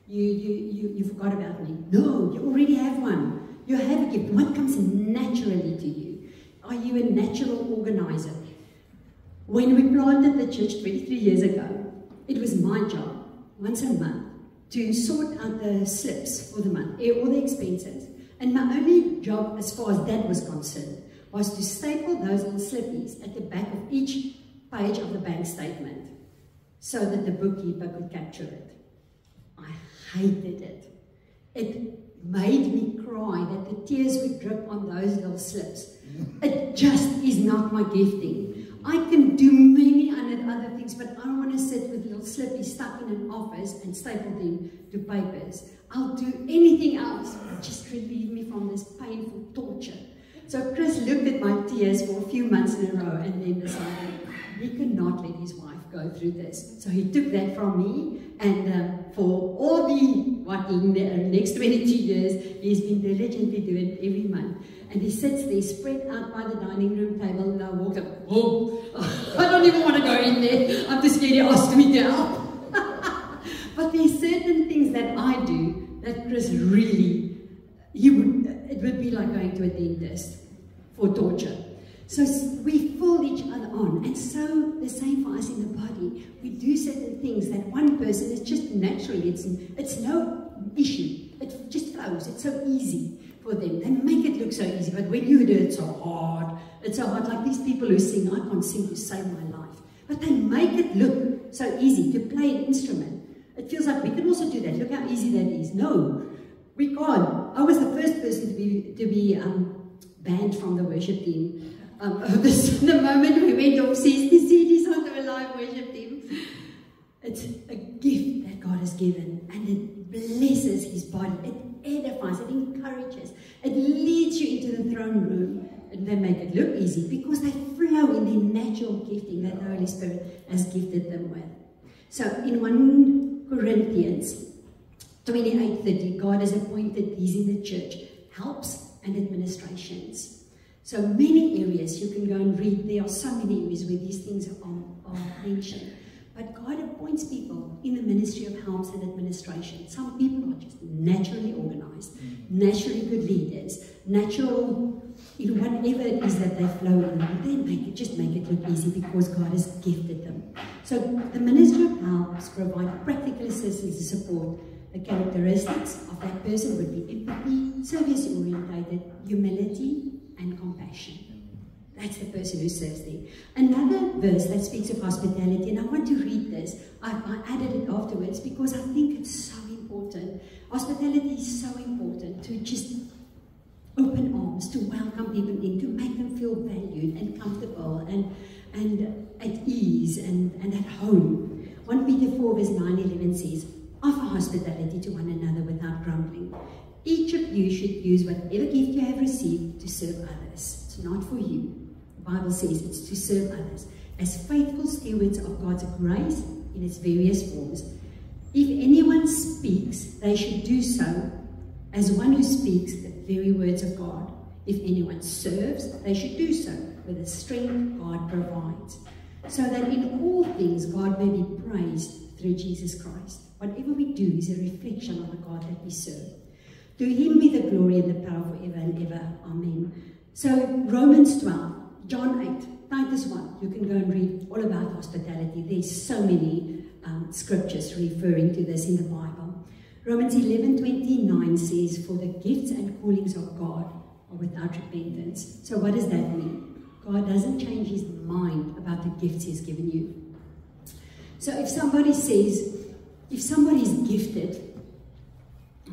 you forgot about me? No, you already have one. You have a gift. What comes naturally to you? Are you a natural organizer? When we planted the church 23 years ago, it was my job, once a month, to sort out the slips for the month, all the expenses. And my only job, as far as that was concerned, was to staple those little slippies at the back of each page of the bank statement so that the bookkeeper could capture it. I hated it. It made me cry that the tears would drip on those little slips. It just is not my gifting. I can do many other things, but I don't want to sit with little slippies stuck in an office and staple them to papers. I'll do anything else. Just relieve me from this painful torture. So Chris looked at my tears for a few months in a row and then decided he could not let his wife go through this. So he took that from me, and for all the next 22 years, he's been diligently doing it every month. And he sits there, spread out by the dining room table, and I walk up, oh, I don't even want to go in there. I'm too scared he asked me to help. But there's certain things that I do that Chris really, it would be like going to a dentist for torture. So we fill each other on, and so the same for us in the body. We do certain things that one person is just naturally, it's no issue. It just flows. It's so easy for them. They make it look so easy, but when you do it, it's so hard. It's so hard. Like these people who sing, I can't sing to save my life, but they make it look so easy to play an instrument. It feels like we can also do that. Look how easy that is. No, we can't. I was the first person to be banned from the worship team. The moment we went overseas to see this onto a live worship team, it's a gift that God has given, and it blesses His body. It edifies, it encourages, it leads you into the throne room, and they make it look easy because they flow in their natural gifting that the Holy Spirit has gifted them with. So in 1 Corinthians 28:30, God has appointed these in the church, helps and administrations. So many areas you can go and read. There are so many areas where these things are mentioned. But God appoints people in the ministry of helps and administration. Some people are just naturally organized, naturally good leaders, natural, whatever it is that they flow in. They just make it look easy because God has gifted them. So the ministry of helps provide practical assistance and support. The characteristics of that person would be empathy, service-orientated, humility, and compassion. That's the person who serves there. Another verse that speaks of hospitality, and I want to read this. I added it afterwards because I think it's so important. Hospitality is so important, to just open arms, to welcome people in, to make them feel valued and comfortable and at ease and at home. 1 Peter 4 verse 9-11 says, offer hospitality to one another without grumbling. Each of you should use whatever gift you have received to serve others. It's not for you. The Bible says it's to serve others as faithful stewards of God's grace in its various forms. If anyone speaks, they should do so as one who speaks the very words of God. If anyone serves, they should do so with the strength God provides, so that in all things God may be praised through Jesus Christ. Whatever we do is a reflection of the God that we serve. To Him be the glory and the power forever and ever. Amen. So Romans 12, John 8, Titus 1. You can go and read all about hospitality. There's so many scriptures referring to this in the Bible. Romans 11:29 says, for the gifts and callings of God are without repentance. So what does that mean? God doesn't change His mind about the gifts He's given you. So if somebody says, if somebody's gifted,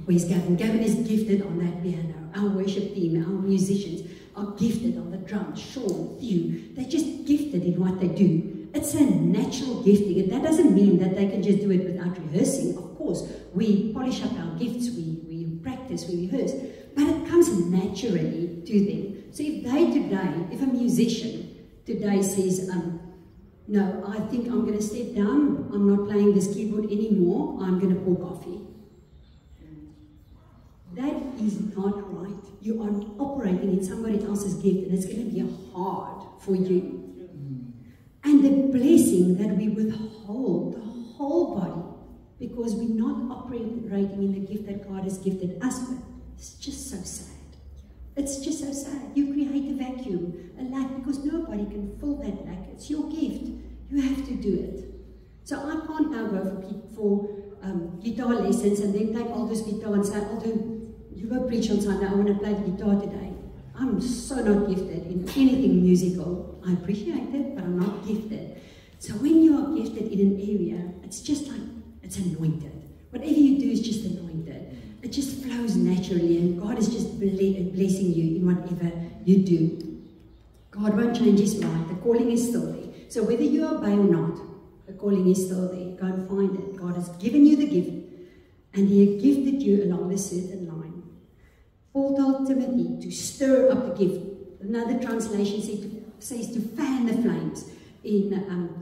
where's Gavin? Gavin is gifted on that piano. Our worship team, our musicians are gifted on the drums. Sean, Theo, they're just gifted in what they do. It's a natural gifting, and that doesn't mean that they can just do it without rehearsing. Of course, we polish up our gifts, we practice, we rehearse, but it comes naturally to them. So if a musician today says, no, I think I'm going to step down, I'm not playing this keyboard anymore, I'm going to pour coffee. That is not right. You are operating in somebody else's gift, and it's going to be hard for you. And the blessing that we withhold, the whole body, because we're not operating in the gift that God has gifted us with, it's just so sad. It's just so sad. You create a vacuum, a lack, because nobody can fill that lack. It's your gift. You have to do it. So I can't now go for guitar lessons and then take Aldo's guitar and say, Aldo, you go preach on Sunday, I want to play the guitar today. I'm so not gifted in anything musical. I appreciate it, but I'm not gifted. So when you are gifted in an area, it's just like, it's anointed. Whatever you do is just anointed. It just flows naturally, and God is just blessing you in whatever you do. God won't change his mind. The calling is still there. So whether you obey or not, the calling is still there. Go and find it. God has given you the gift, and he has gifted you along a certain line. Paul told Timothy to stir up the gift. Another translation says to fan the flames in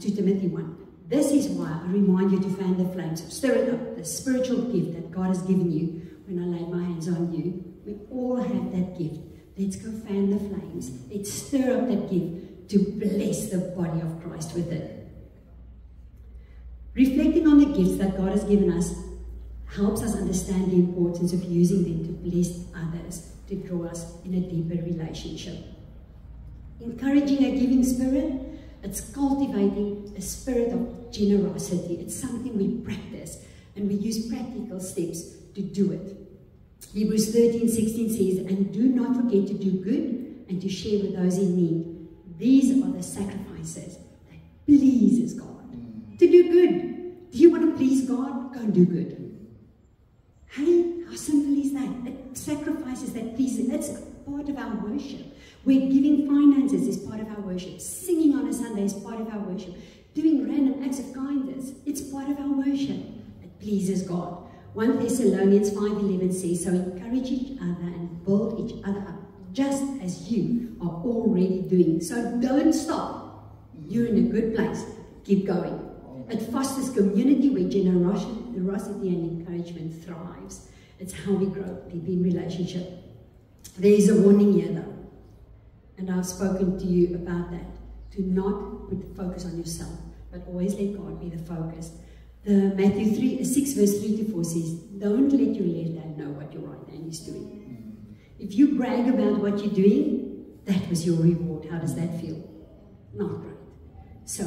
2 Timothy 1. This is why I remind you to fan the flames. Stir it up, the spiritual gift that God has given you. When I lay my hands on you, we all have that gift. Let's go fan the flames. Let's stir up that gift to bless the body of Christ with it. Reflecting on the gifts that God has given us helps us understand the importance of using them to bless others, to draw us in a deeper relationship. Encouraging a giving spirit, it's cultivating a spirit of generosity. It's something we practice, and we use practical steps to do it. Hebrews 13:16 says, and do not forget to do good and to share with those in need. These are the sacrifices that pleases God. To do good. Do you want to please God? Go and do good. Hey, how simple is that? It sacrifices that pleases. It's part of our worship. Where giving finances is part of our worship. Singing on a Sunday is part of our worship. Doing random acts of kindness, it's part of our worship. It pleases God. 1 Thessalonians 5:11 says, so encourage each other and build each other up, just as you are already doing. So don't stop. You're in a good place. Keep going. It fosters community where generosity and encouragement thrives. It's how we grow deep in relationship. There is a warning here though, and I've spoken to you about that. Do not put the focus on yourself, but always let God be the focus. The Matthew 6 verse 3 to 4 says, don't let your left hand know what your right hand is doing. If you brag about what you're doing, that was your reward. How does that feel? Not great. So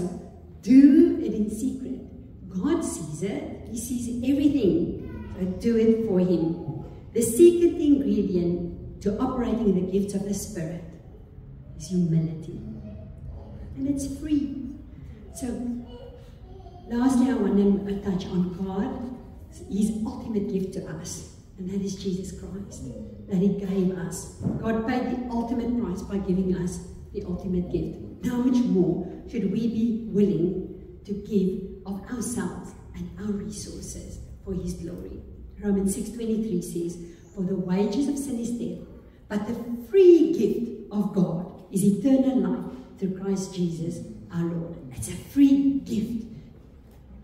do it in secret. God sees it. He sees everything. So do it for him. The secret ingredient to operating in the gifts of the Spirit is humility. And it's free. So lastly, I want to touch on God, his ultimate gift to us, and that is Jesus Christ, that he gave us. God paid the ultimate price by giving us the ultimate gift. How much more should we be willing to give of ourselves and our resources for his glory? Romans 6:23 says, for the wages of sin is death, but the free gift of God is eternal life through Christ Jesus our Lord. It's a free gift.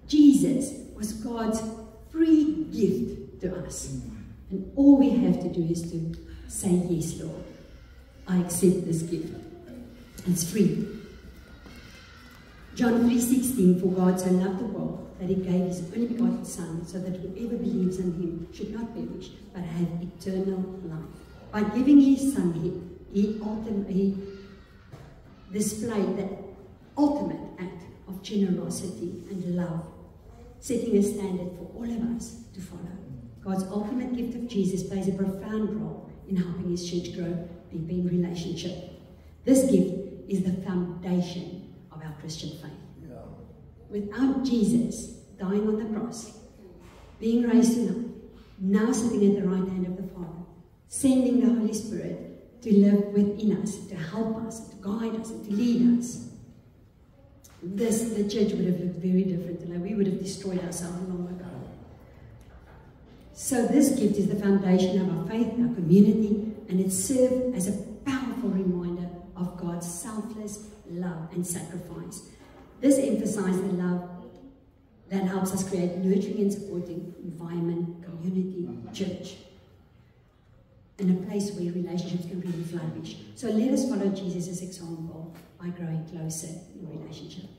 Jesus was God's free gift to us. And all we have to do is to say, yes, Lord, I accept this gift. It's free. John 3:16, for God so loved the world that he gave his only begotten Son, so that whoever believes in him should not perish, but have eternal life. By giving his Son, he displayed the ultimate act of generosity and love, setting a standard for all of us to follow. God's ultimate gift of Jesus plays a profound role in helping his church grow deeper in relationship. This gift is the foundation of our Christian faith. Yeah. Without Jesus dying on the cross, being raised to life, now sitting at the right hand of the Father, sending the Holy Spirit to live within us, to help us, to guide us, and to lead us, the church would have looked very different today. We would have destroyed ourselves long ago. So this gift is the foundation of our faith, our community, and it serves as a powerful reminder of God's selfless love and sacrifice. This emphasizes the love that helps us create nurturing and supporting environment, community, church, and a place where relationships can really flourish. So let us follow Jesus' example by growing closer in relationship.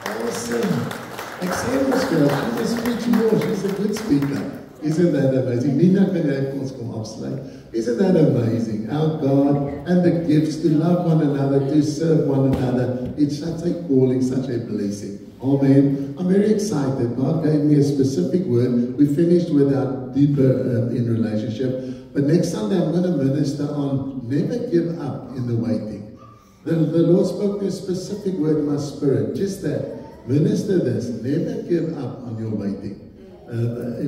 Awesome. Excellent, girl. She's a preaching more. She's a good speaker. Isn't that amazing? Nina, kan jy ons kom afsluit? Isn't that amazing? Our God and the gifts to love one another, to serve one another. It's such a calling, such a blessing. Amen. I'm very excited. God gave me a specific word. We finished with our deeper in relationship. But next Sunday I'm going to minister on never give up in the waiting. The Lord spoke me a specific word in my spirit. Just that. Minister this. Never give up on your waiting.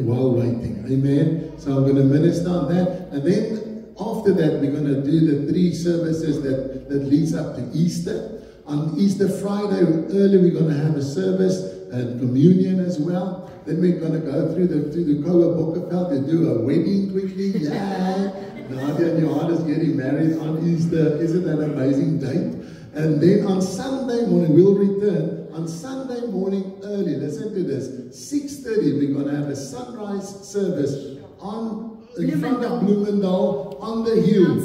While waiting. Amen. So I'm going to minister on that. And then after that, we're going to do the 3 services that leads up to Easter. On Easter Friday, early, we're going to have a service and communion as well. Then we're going to go through the Koa Bokkerveld to do a wedding quickly. Yeah. Nadia and Johan is getting married on Easter. Isn't that an amazing date? And then on Sunday morning, we'll return. On Sunday morning early, listen to this, 6:30, we're going to have a sunrise service in front of Bloemendal, on the hill.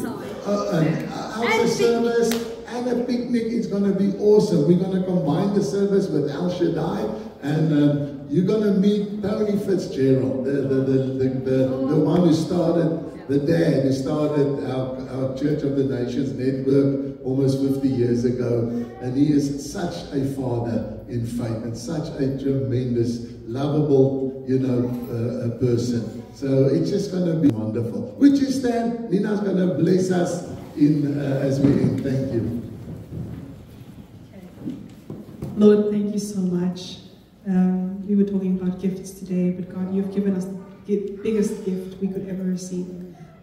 Outside service and a picnic. It's going to be awesome. We're going to combine the service with El Shaddai, and you're going to meet Tony Fitzgerald, the one who started, the dad who started our Church of the Nations network almost 50 years ago. And he is such a father in faith and such a tremendous, lovable, person. So it's just going to be wonderful. Would you stand? Nina's going to bless us as we end. Thank you. Lord, thank you so much. We were talking about gifts today, but God, you've given us the biggest gift we could ever receive.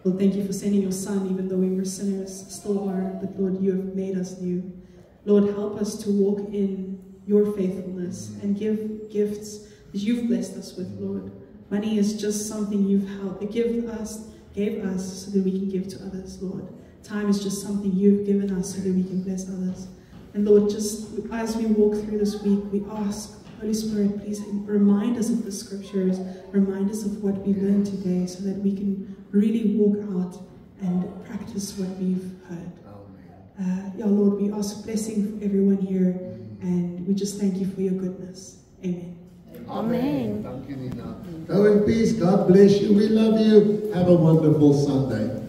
Lord, thank you for sending your Son, even though we were sinners, still are, but Lord, you have made us new. Lord, help us to walk in your faithfulness and give gifts that you've blessed us with, Lord. Money is just something you've gave us so that we can give to others, Lord. Time is just something you've given us so that we can bless others. And Lord, just as we walk through this week, we ask, Holy Spirit, please remind us of the scriptures, remind us of what we learned today so that we can really walk out and practice what we've heard. Lord, we ask blessing for everyone here, and we just thank you for your goodness. Amen. Amen. Thank you, Nina. Go in peace. God bless you. We love you. Have a wonderful Sunday.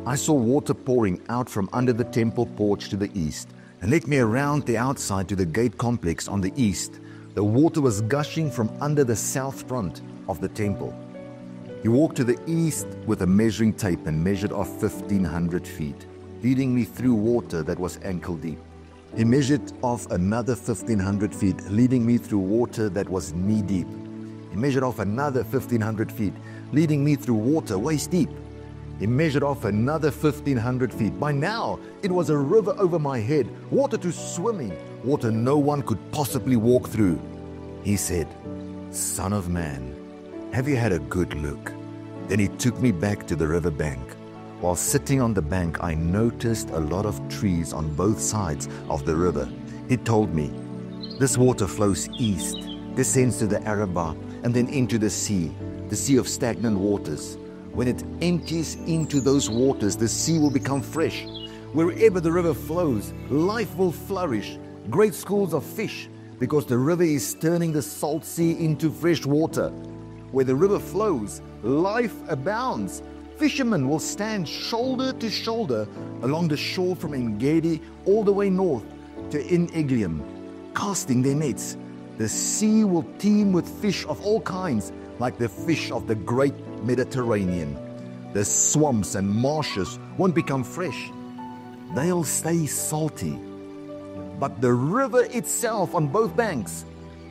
I saw water pouring out from under the temple porch to the east, and led me around the outside to the gate complex on the east. The water was gushing from under the south front of the temple. He walked to the east with a measuring tape and measured off 1,500 feet, leading me through water that was ankle deep. He measured off another 1,500 feet, leading me through water that was knee deep. He measured off another 1,500 feet, leading me through water waist deep. He measured off another 1,500 feet. By now, it was a river over my head, water to swim in, water no one could possibly walk through. He said, "Son of man, have you had a good look?" Then he took me back to the river bank. While sitting on the bank, I noticed a lot of trees on both sides of the river. He told me, "This water flows east, descends to the Arabah, and then into the sea of stagnant waters. When it empties into those waters, the sea will become fresh. Wherever the river flows, life will flourish. Great schools of fish, because the river is turning the salt sea into fresh water. Where the river flows, life abounds. Fishermen will stand shoulder to shoulder along the shore from En-Gedi all the way north to En-Eglaim, casting their nets. The sea will teem with fish of all kinds, like the fish of the great Mediterranean. The swamps and marshes won't become fresh. They'll stay salty. But the river itself on both banks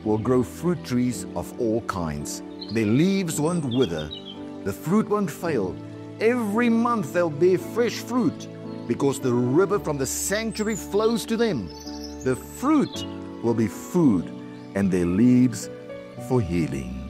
will grow fruit trees of all kinds. Their leaves won't wither. The fruit won't fail. Every month they'll bear fresh fruit because the river from the sanctuary flows to them. The fruit will be food and their leaves for healing.